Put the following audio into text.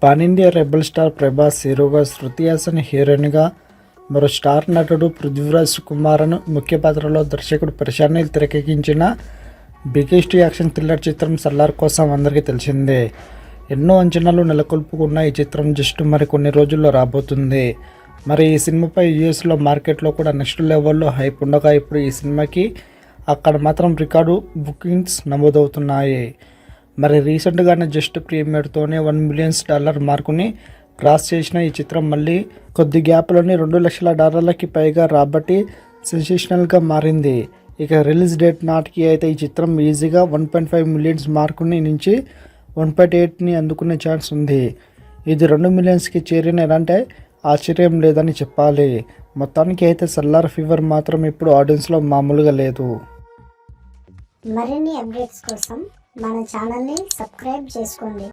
Pan India rebel star Prabhas హీరోగా, శృతి హాసన్ హీరోయిన్గా, మరో స్టార్ నటుడు పృథ్వీరాజ్ కుమార్ను ముఖ్య పాత్రలో దర్శకుడు ప్రశాంత్ నీల్ తెరకెక్కించిన బిగ్గెస్ట్ యాక్షన్ థ్రిల్లర్ చిత్రం సల్లార్ కోసం అందరికీ తెలిసిందే. ఎన్నో అంచనాలు నెలకొల్పుకున్న ఈ చిత్రం జస్ట్ మరికొన్ని రోజుల్లో రాబోతుంది. మరి ఈ సినిమాపై యూఎస్లో మార్కెట్లో కూడా నెక్స్ట్ లెవెల్లో హైప్ ఉండగా, ఇప్పుడు ఈ సినిమాకి అక్కడ మాత్రం రికార్డు బుకింగ్స్ నమోదవుతున్నాయి. మరి రీసెంట్గానే జస్ట్ ప్రీమియర్తోనే $1 మిలియన్ మార్కుని క్రాస్ చేసిన ఈ చిత్రం మళ్ళీ కొద్ది గ్యాప్లోనే $2 లక్షల పైగా రాబట్టి సెన్సేషనల్గా మారింది. ఇక రిలీజ్ డేట్ నాటికి అయితే ఈ చిత్రం ఈజీగా 1.5 మిలియన్స్ మార్కుని నుంచి 1.8ని అందుకునే ఛాన్స్ ఉంది. ఇది 2 మిలియన్స్కి చేరిన ఎలాంటి ఆశ్చర్యం లేదని చెప్పాలి. మొత్తానికి అయితే సల్లార్ ఫీవర్ మాత్రం ఇప్పుడు ఆడియన్స్లో మామూలుగా లేదు. మరిన్ని అప్డేట్స్ కోసం మన ఛానల్ని సబ్స్క్రైబ్ చేసుకోండి.